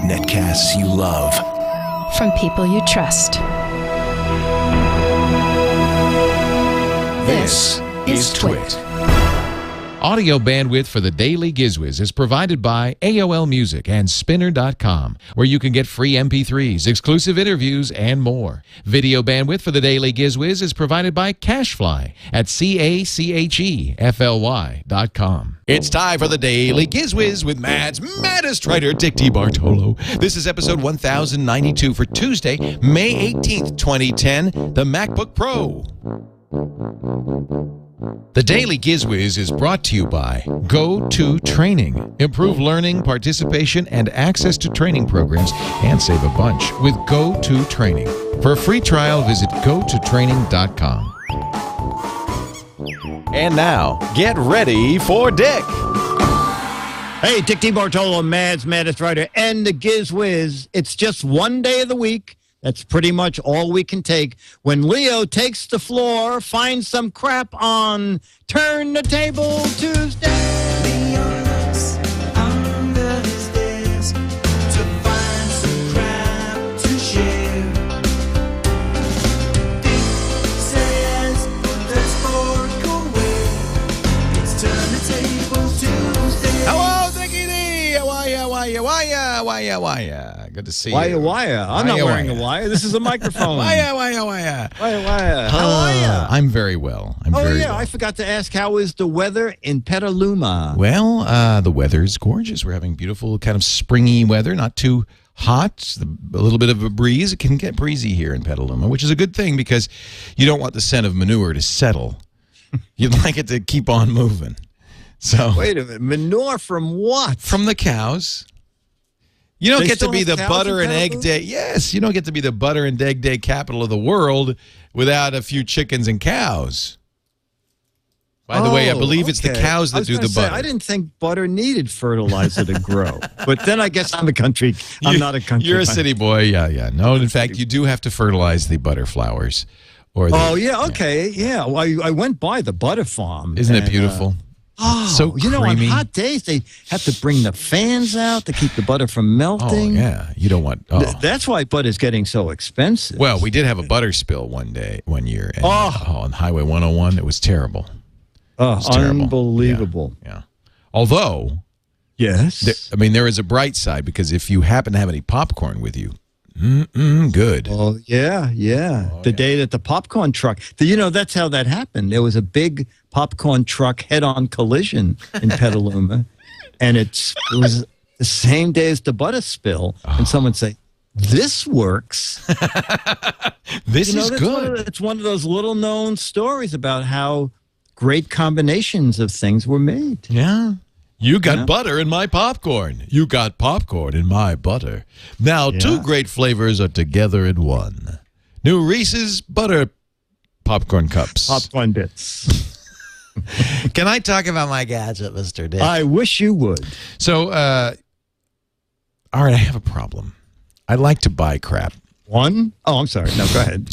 Netcasts you love. From people you trust. This is TWiT. Audio bandwidth for the Daily Giz Wiz is provided by AOL Music and Spinner.com, where you can get free MP3s, exclusive interviews, and more. Video bandwidth for the Daily Giz Wiz is provided by CacheFly at CacheFly.com. It's time for the Daily Giz Wiz with Mad's maddest writer, Dick T. Bartolo. This is episode 1092 for Tuesday, May 18th, 2010, the MacBook Pro. The Daily Giz Wiz is brought to you by GoToTraining. Improve learning, participation, and access to training programs and save a bunch with GoToTraining. For a free trial, visit GoToTraining.com. And now, get ready for Dick. Hey, Dick T. Bartolo, Mad's maddest writer, and the Giz Wiz. It's just one day of the week. That's pretty much all we can take. When Leo takes the floor, finds some crap on Turn the Table Tuesday. Leo looks under his desk to find some crap to share. Dick says, let's fork away. It's Turn the Table Tuesday. Hello, Dickie D. How are ya? Good to see you. Wire. I'm not wearing a wire. This is a microphone. Wire. How are ya? I'm very well. I forgot to ask, how is the weather in Petaluma? Well, the weather is gorgeous. We're having beautiful kind of springy weather, not too hot, a little bit of a breeze. It can get breezy here in Petaluma, which is a good thing because you don't want the scent of manure to settle. You'd like it to keep on moving. So wait a minute, manure from what? From the cows. You don't get to be the butter and egg day. Yes, you don't get to be the butter and egg day capital of the world without a few chickens and cows. By the way, I believe it's the cows that do the butter. I didn't think butter needed fertilizer to grow. But then I guess I'm not a country. You're a city boy. Yeah. No, in fact, you do have to fertilize the butter flowers. Yeah. Well, I went by the butter farm. Isn't it beautiful? So creamy. On hot days, they have to bring the fans out to keep the butter from melting. Oh, yeah. You don't want... That's why butter's getting so expensive. Well, we did have a butter spill one year. And, on Highway 101. It was terrible. Unbelievable. Yeah. Although... Yes. There is a bright side, because if you happen to have any popcorn with you, good. Oh, yeah. The day that the popcorn truck... that's how that happened. There was a big popcorn truck head-on collision in Petaluma, and it was the same day as the butter spill, and someone say, this works. This is good. It's one of those little-known stories about how great combinations of things were made. Yeah. You got butter in my popcorn. You got popcorn in my butter. Now, two great flavors are together in one. New Reese's Butter Popcorn Cups. Popcorn bits. Can I talk about my gadget, Mr. Dick? I wish you would. So, all right, I have a problem. I like to buy crap. One? Oh, I'm sorry. No, go ahead.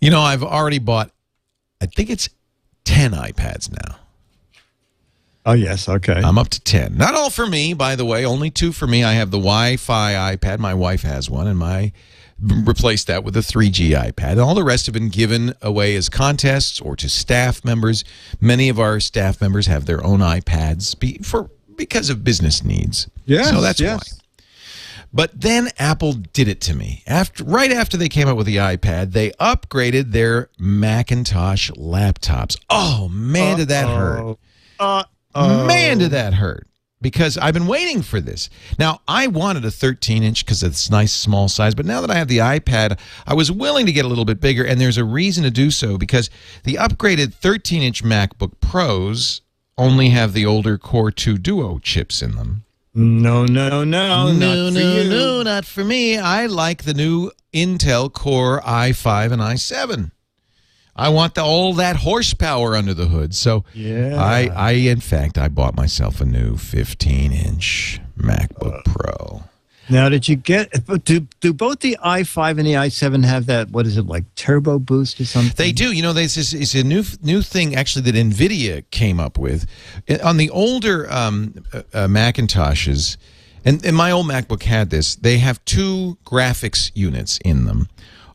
I've already bought, I think it's 10 iPads now. Oh, yes. Okay. I'm up to 10. Not all for me, by the way. Only 2 for me. I have the Wi-Fi iPad. My wife has one, and replaced that with a 3G iPad. And all the rest have been given away as contests or to staff members. Many of our staff members have their own iPads because of business needs. Yeah. So that's why. But then Apple did it to me. Right after they came out with the iPad, they upgraded their Macintosh laptops. Oh, man, did that hurt. Man, did that hurt. Because I've been waiting for this. Now, I wanted a 13-inch because it's a nice small size, but now that I have the iPad, I was willing to get a little bit bigger, and there's a reason to do so, because the upgraded 13-inch MacBook Pros only have the older Core 2 Duo chips in them. No, not for me. I like the new Intel Core i5 and i7. I want all that horsepower under the hood. So in fact, I bought myself a new 15-inch MacBook Pro. Now, did you get? Do both the i5 and the i7 have that? What is it, like turbo boost or something? They do. You know, it's a new thing actually that NVIDIA came up with on the older Macintoshes, and my old MacBook had this. They have two graphics units in them.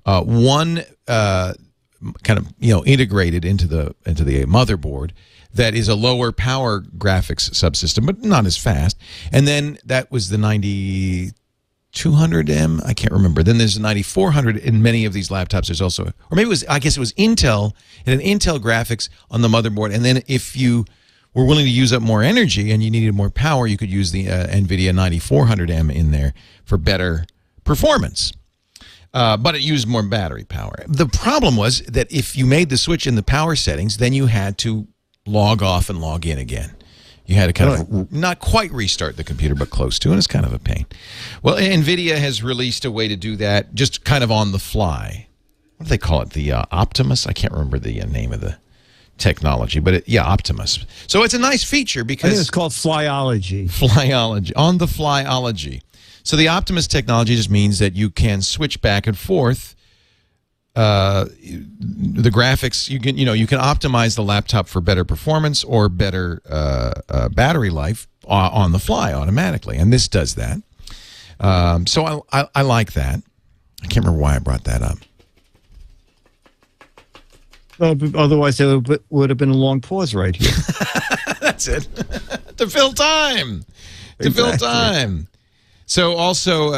One kind of integrated into the motherboard that is a lower power graphics subsystem, but not as fast. And then that was the 9200M. I can't remember. Then there's a 9400 in many of these laptops. There's also, or maybe it was, I guess it was Intel, and an Intel graphics on the motherboard. And then if you were willing to use up more energy and you needed more power, you could use the NVIDIA 9400M in there for better performance. But it used more battery power. The problem was that if you made the switch in the power settings, then you had to log off and log in again. You had to kind of not quite restart the computer, but close to, and it's kind of a pain. Well, NVIDIA has released a way to do that just kind of on the fly. What do they call it? The Optimus? I can't remember the name of the technology, but Optimus. So it's a nice feature because... I think it's called Flyology. Flyology. On the Flyology. So the Optimus technology just means that you can switch back and forth the graphics. You can optimize the laptop for better performance or better battery life on the fly automatically, and this does that. So I like that. I can't remember why I brought that up. Otherwise, there would have been a long pause right here. That's it. To fill time. To fill time. So also,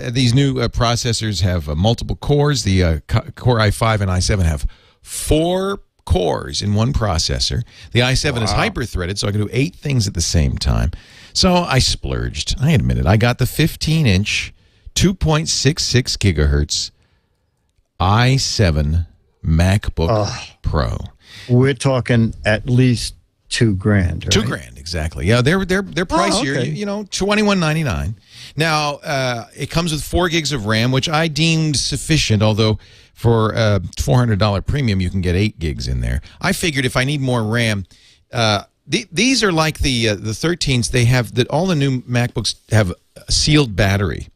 these new processors have multiple cores. The Core i5 and i7 have 4 cores in one processor. The i7 is hyper-threaded, so I can do 8 things at the same time. So I splurged. I admit it. I got the 15-inch, 2.66 gigahertz i7 MacBook Pro. We're talking at least $2,000, right? $2,000, exactly. Yeah, they're pricier. Okay. $21.99. Now it comes with 4 gigs of RAM, which I deemed sufficient. Although for a $400 premium, you can get 8 gigs in there. I figured if I need more RAM, these are like the 13s. They have that. All the new MacBooks have a sealed battery.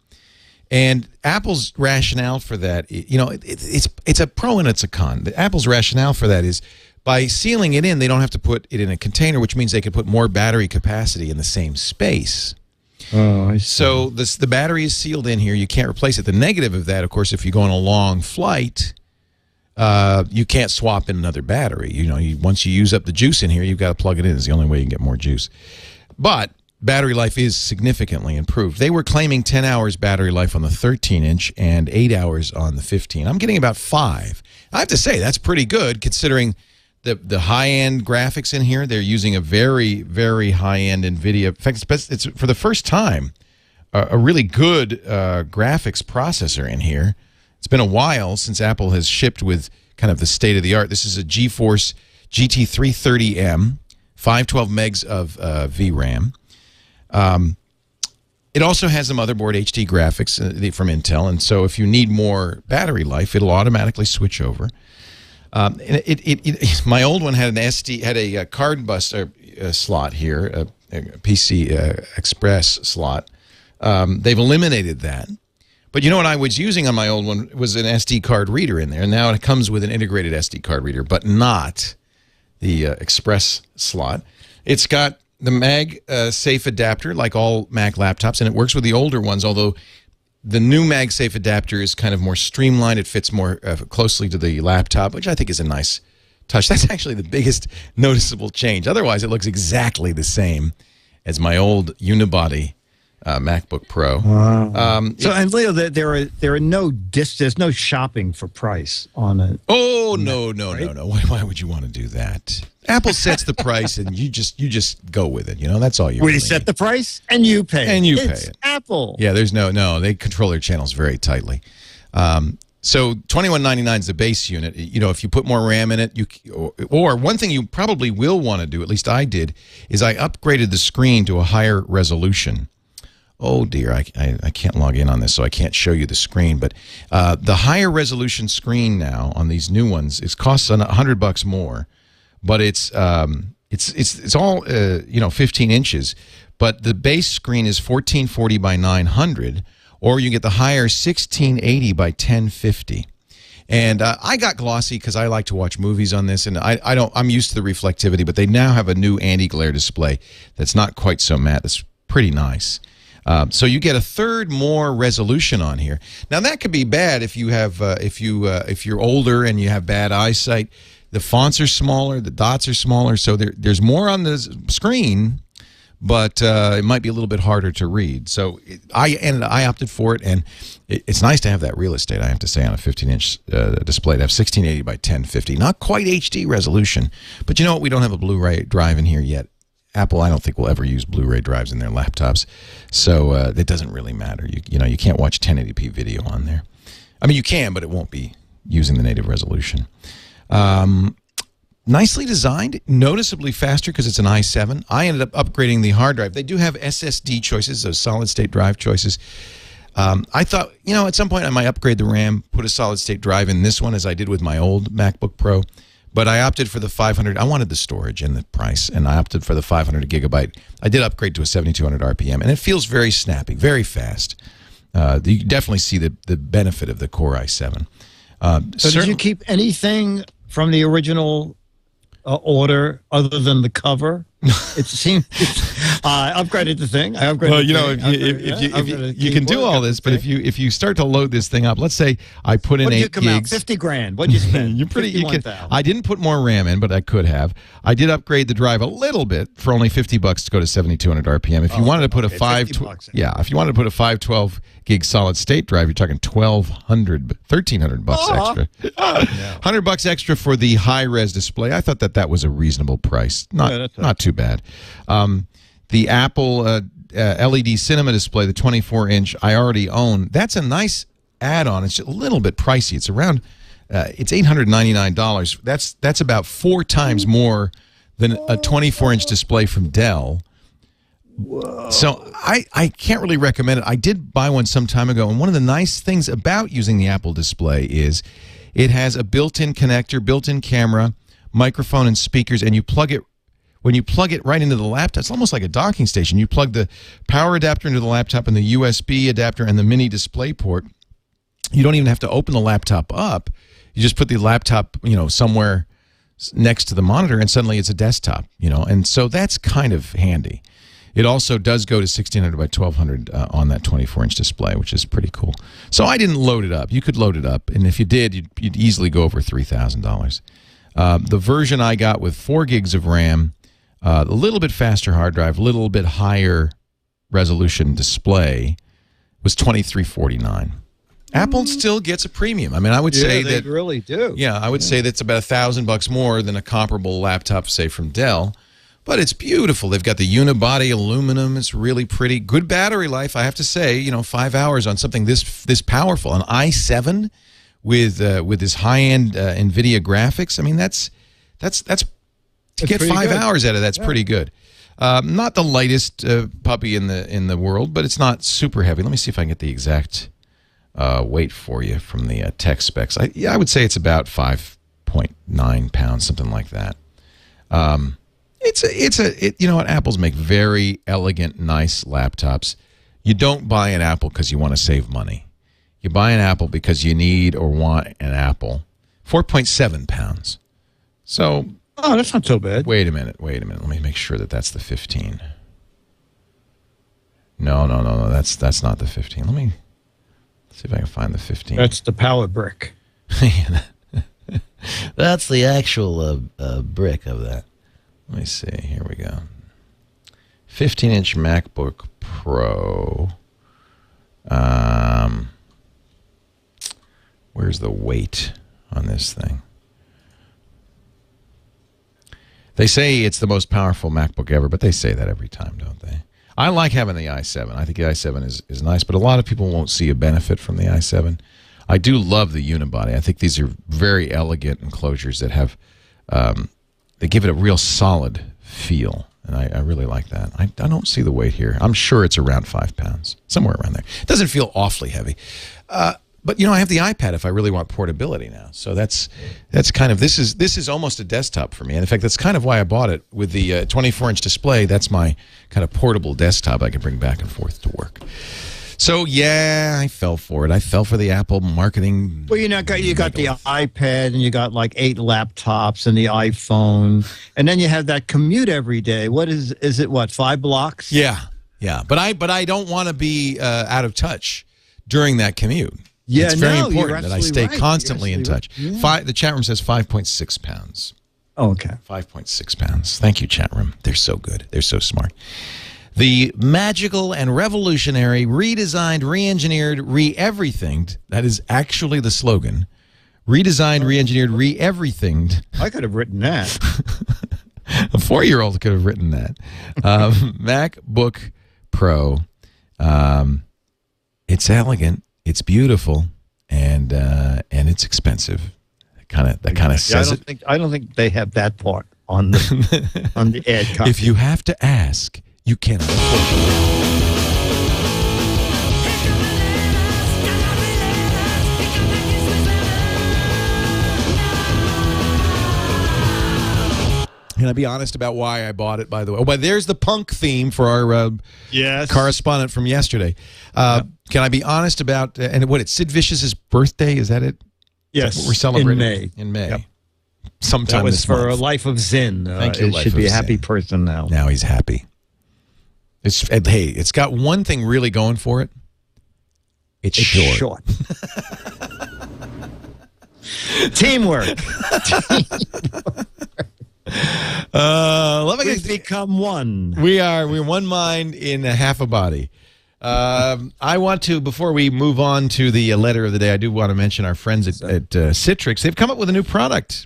And Apple's rationale for that, it's a pro and it's a con. Apple's rationale for that is by sealing it in, they don't have to put it in a container, which means they could put more battery capacity in the same space. Oh, I see. So the battery is sealed in here. You can't replace it. The negative of that, of course, if you go on a long flight, you can't swap in another battery. Once you use up the juice in here, you've got to plug it in. It's the only way you can get more juice. But battery life is significantly improved. They were claiming 10 hours battery life on the 13-inch and 8 hours on the 15. I'm getting about 5. I have to say, that's pretty good considering the high-end graphics in here. They're using a very, very high-end NVIDIA. In fact, it's for the first time a really good graphics processor in here. It's been a while since Apple has shipped with kind of the state-of-the-art. This is a GeForce GT330M, 512 megs of VRAM. It also has a motherboard HD graphics from Intel, and so if you need more battery life, it'll automatically switch over. My old one had a card buster slot here, a PC Express slot. They've eliminated that. But you know what I was using on my old one was an SD card reader in there, and now it comes with an integrated SD card reader, but not the Express slot. It's got the MagSafe adapter, like all Mac laptops, and it works with the older ones, although the new MagSafe adapter is kind of more streamlined. It fits more closely to the laptop, which I think is a nice touch. That's actually the biggest noticeable change. Otherwise, it looks exactly the same as my old unibody MacBook Pro. Wow. And Leo, there are no there's no shopping for price on it. Oh no. Why would you want to do that? Apple sets the price and you just go with it. That's all you. We set the price and you pay. And you pay it. Apple. Yeah, there's no. They control their channels very tightly. So $21.99 is the base unit. If you put more RAM in it, or one thing you probably will want to do, at least I did, is I upgraded the screen to a higher resolution. Oh dear, I can't log in on this, so I can't show you the screen. But the higher resolution screen now on these new ones, it costs $100 more, but it's all 15 inches. But the base screen is 1440 by 900, or you can get the higher 1680 by 1050. And I got glossy because I like to watch movies on this, and I'm used to the reflectivity, but they now have a new anti-glare display that's not quite so matte. That's pretty nice. So you get a third more resolution on here. Now that could be bad if you have if you're older and you have bad eyesight. The fonts are smaller, the dots are smaller, so there's more on the screen, but it might be a little bit harder to read. So I opted for it, and it's nice to have that real estate, I have to say, on a 15-inch display to have 1680 by 1050. Not quite HD resolution, but you know what? We don't have a Blu-ray drive in here yet. Apple, I don't think, will ever use Blu-ray drives in their laptops, so it doesn't really matter. You can't watch 1080p video on there. I mean, you can, but it won't be using the native resolution. Nicely designed, noticeably faster because it's an i7. I ended up upgrading the hard drive. They do have SSD choices, those solid-state drive choices. I thought, at some point I might upgrade the RAM, put a solid-state drive in this one as I did with my old MacBook Pro. But I opted for the 500. I wanted the storage and the price, and I opted for the 500 gigabyte. I did upgrade to a 7200 RPM, and it feels very snappy, very fast. You definitely see the benefit of the Core i7. So did you keep anything from the original order other than the cover? It seemed I upgraded the thing. I upgraded. Well, you can do all this, but if you start to load this thing up, let's say I put in 8 gigs, 50 grand. What'd you spend? I didn't put more RAM in, but I could have. I did upgrade the drive a little bit for only $50 to go to 7200 RPM. If you wanted to put if you wanted to put a 512 gig solid state drive, you're talking $1,300 extra. $100 extra for the high res display. I thought that was a reasonable price. Not too bad. The Apple LED cinema display, the 24-inch, I already own. That's a nice add-on. It's a little bit pricey. It's around it's $899. That's about 4 times more than a 24-inch display from Dell. Whoa. So I can't really recommend it. I did buy one some time ago, and one of the nice things about using the Apple display is it has a built-in connector, built-in camera, microphone, and speakers, and when you plug it right into the laptop, it's almost like a docking station. You plug the power adapter into the laptop and the USB adapter and the mini display port. You don't even have to open the laptop up. You just put the laptop, somewhere next to the monitor, and suddenly it's a desktop, and so that's kind of handy. It also does go to 1600 by 1200 on that 24-inch display, which is pretty cool. So I didn't load it up. You could load it up, and if you did, you'd easily go over $3,000. The version I got with 4 gigs of RAM, a little bit faster hard drive, a little bit higher resolution display, was $2,349. Apple still gets a premium. I mean, I would say that they really do. Yeah, I would say that's about $1,000 more than a comparable laptop, say from Dell. But it's beautiful. They've got the unibody aluminum. It's really pretty. Good battery life, I have to say. 5 hours on something this powerful. An i7 with this high-end NVIDIA graphics. I mean, that's to get 5 hours out of that's pretty good. Not the lightest puppy in the world, but it's not super heavy. Let me see if I can get the exact weight for you from the tech specs. I would say it's about 5.9 pounds, something like that. You know what? Apples make very elegant, nice laptops. You don't buy an Apple because you want to save money. You buy an Apple because you need or want an Apple. 4.7 pounds. So. Oh, that's not so bad. Wait a minute. Let me make sure that's the 15. No. That's not the 15. Let me see if I can find the 15. That's the power brick. That's the actual brick of that. Let me see. Here we go. 15-inch MacBook Pro. Where's the weight on this thing? They say it's the most powerful MacBook ever, but they say that every time, don't they? I like having the i7. I think the i7 is nice, but a lot of people won't see a benefit from the i7. I do love the unibody. I think these are very elegant enclosures that have, they give it a real solid feel, and I really like that. I don't see the weight here. I'm sure it's around 5 pounds, somewhere around there. It doesn't feel awfully heavy. But I have the iPad if I really want portability now. So that's kind of this is almost a desktop for me. And in fact, that's kind of why I bought it with the 24-inch display. That's my kind of portable desktop I can bring back and forth to work. So yeah, I fell for it. I fell for the Apple marketing. Well, you got the iPad and you got like 8 laptops and the iPhone, and then you have that commute every day. What is it? What, 5 blocks? Yeah. But I don't want to be out of touch during that commute. Yeah, it's very you're important that I stay right. constantly in touch. Right. Yeah. The chat room says 5.6 pounds. Oh, okay. 5.6 pounds. Thank you, chat room. They're so good. They're so smart. The magical and revolutionary, redesigned, re-engineered, re-everythinged. That is actually the slogan. Redesigned, re-engineered, re-everythinged. I could have written that. A 4-year-old could have written that. MacBook Pro. It's elegant. It's beautiful, and it's expensive. That kind of says it. I don't think they have that part on the on the ad copy. If you have to ask, you cannot afford it. Can I be honest about why I bought it, by the way? Oh, but there's the punk theme for our correspondent from yesterday. Can I be honest about, and what, it's Sid Vicious's birthday? Is that it? Yes. What we're celebrating? In May. In May. Yep. Sometime that was this for month. a life of Zen. Thank you, It Life should of be a Zen. happy person now. Now he's happy. Hey, it's got one thing really going for it. It's short. Teamwork. We've become one. We're one mind in half a body. I want to, before we move on to the letter of the day, I do want to mention our friends at Citrix. They've come up with a new product.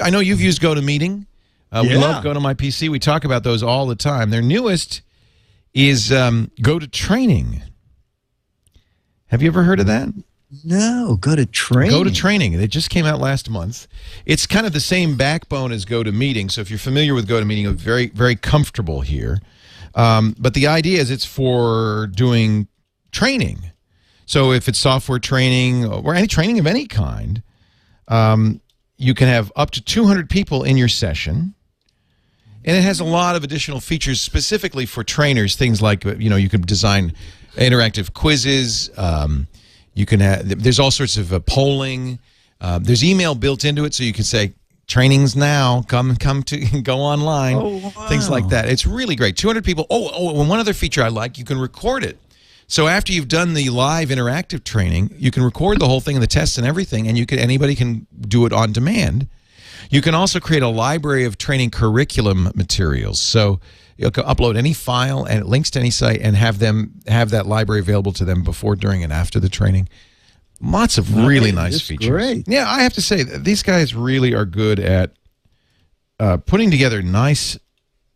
I know you've used GoToMeeting. We love GoToMyPC. We talk about those all the time. Their newest is GoToTraining. Have you ever heard of that? No, GoToTraining. GoToTraining. They just came out last month. It's kind of the same backbone as GoToMeeting. So if you're familiar with GoToMeeting, it's very, very comfortable here. But the idea is it's for doing training. So if it's software training or any training of any kind, you can have up to 200 people in your session. And it has a lot of additional features specifically for trainers. Things like, you can design interactive quizzes. You can have, there's all sorts of polling. There's email built into it, so you can say, trainings now, come to go online. Oh, wow. Things like that. It's really great. 200 people. And one other feature I like, you can record it. So after you've done the live interactive training, you can record the whole thing and the tests and everything, and anybody can do it on demand. You can also create a library of training curriculum materials. So you can upload any file and it links to any site and have that library available to them before, during, and after the training. Lots of really nice features. Great. Yeah, I have to say, these guys really are good at putting together nice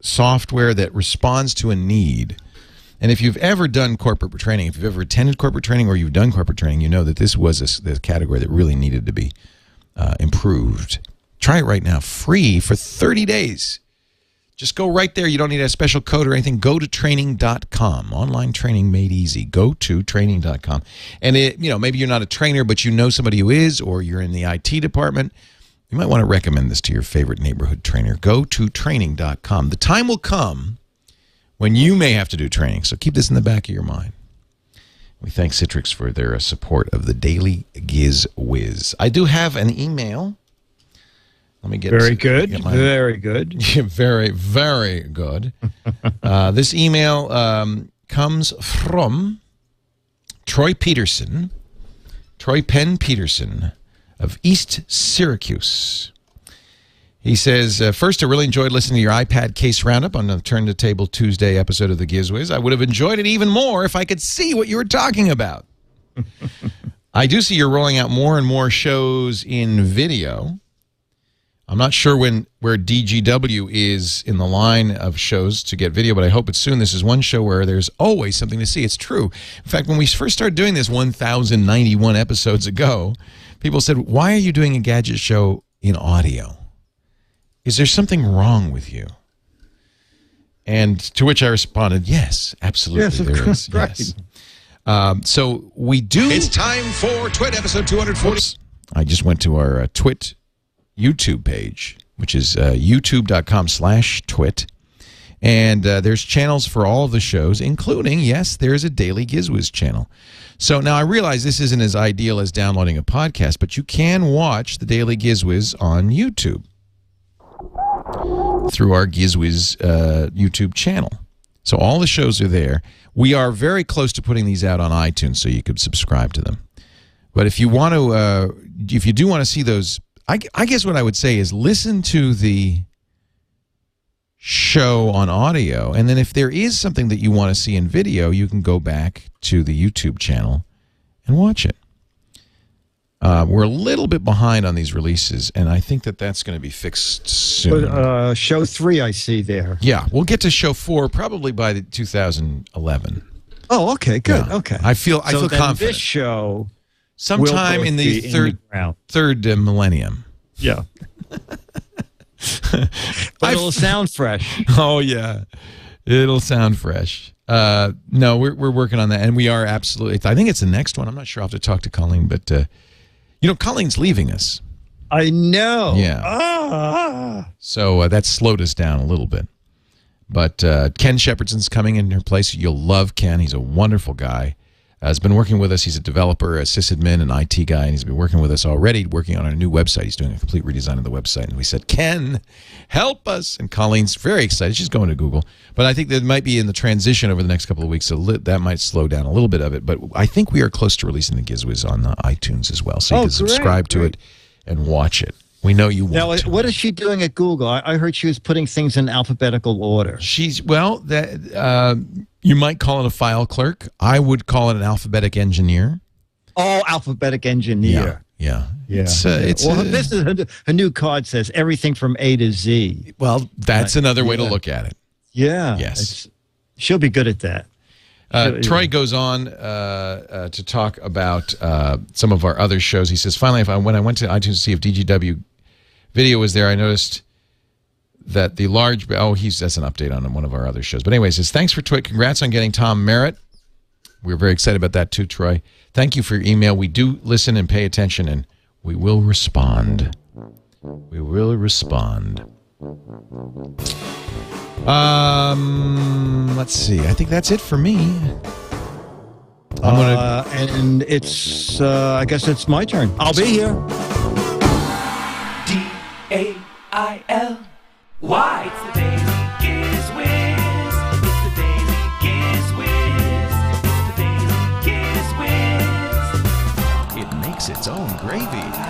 software that responds to a need. And if you've ever done corporate training, if you've ever attended corporate training or you've done corporate training, you know that this was the category that really needed to be improved. Try it right now, free for 30 days. Just go right there. You don't need a special code or anything. GoToTraining.com. Online training made easy. GoToTraining.com. And maybe you're not a trainer, but you know somebody who is, or you're in the IT department. You might want to recommend this to your favorite neighborhood trainer. GoToTraining.com. The time will come when you may have to do training, so keep this in the back of your mind. We thank Citrix for their support of the Daily Giz Wiz. I do have an email. Let me get very good. Very good. Very, very good. This email comes from Troy Penn Peterson of East Syracuse. He says, first, I really enjoyed listening to your iPad case roundup on the Turn the Table Tuesday episode of the GizWiz. I would have enjoyed it even more if I could see what you were talking about. I do see you're rolling out more and more shows in video. I'm not sure where DGW is in the line of shows to get video, but I hope it's soon. This is one show where there's always something to see. It's true. In fact, when we first started doing this 1,091 episodes ago, people said, why are you doing a gadget show in audio? Is there something wrong with you? And to which I responded, yes, absolutely there is. Right. Yes. So we do. It's time for TWiT episode 240. I just went to our TWiT YouTube page, which is youtube.com/TWiT. And there's channels for all of the shows, including, yes, there's a Daily Giz Wiz channel. So now I realize this isn't as ideal as downloading a podcast, but you can watch the Daily Giz Wiz on YouTube through our GizWiz YouTube channel. So all the shows are there. We are very close to putting these out on iTunes, so you could subscribe to them. But if you want to, if you do want to see those, I guess what I would say is listen to the show on audio, and then if there is something that you want to see in video, you can go back to the YouTube channel and watch it. We're a little bit behind on these releases, and I think that that's going to be fixed soon. Show 3 I see there. Yeah, we'll get to show 4 probably by 2011. Oh, okay, good. Yeah. Okay. I feel confident. This show sometime in the third millennium. Yeah. But it'll sound fresh. Oh yeah, it'll sound fresh. No, we're working on that, and we are absolutely. I think it's the next one. I'm not sure. I'll have to talk to Colleen, but you know, Colleen's leaving us. I know. Yeah. So that slowed us down a little bit. But Ken Shepherdson's coming in her place. You'll love Ken. He's a wonderful guy. Has been working with us. He's a developer, a sysadmin, an IT guy, and he's been working with us already, working on our new website. He's doing a complete redesign of the website. And we said, Ken, help us. And Colleen's very excited. She's going to Google. But I think that might be in the transition over the next couple of weeks, so that might slow down a little bit of it. But I think we are close to releasing the GizWiz on iTunes as well. So you can subscribe to it and watch it. We know you want to. Now, what is she doing at Google? I heard she was putting things in alphabetical order. You might call it a file clerk. I would call it an alphabetic engineer. Oh, alphabetic engineer. Yeah. This is her new card says everything from A to Z. Well, that's another way to look at it. Yeah. Yes. She'll be good at that. Troy goes on to talk about some of our other shows. He says, finally, when I went to iTunes to see if DGW video was there, I noticed that the large... Oh, that's an update on one of our other shows. But anyway, he says, thanks for TWiT. Congrats on getting Tom Merritt. We're very excited about that too, Troy. Thank you for your email. We do listen and pay attention, and we will respond. We will respond. Let's see. I think that's it for me. And it's, I guess it's my turn. I'll be here. DAIL. Why? It's the Daily Giz Wiz. It's the Daily Giz Wiz. It's the Daily Giz Wiz. It makes its own gravy.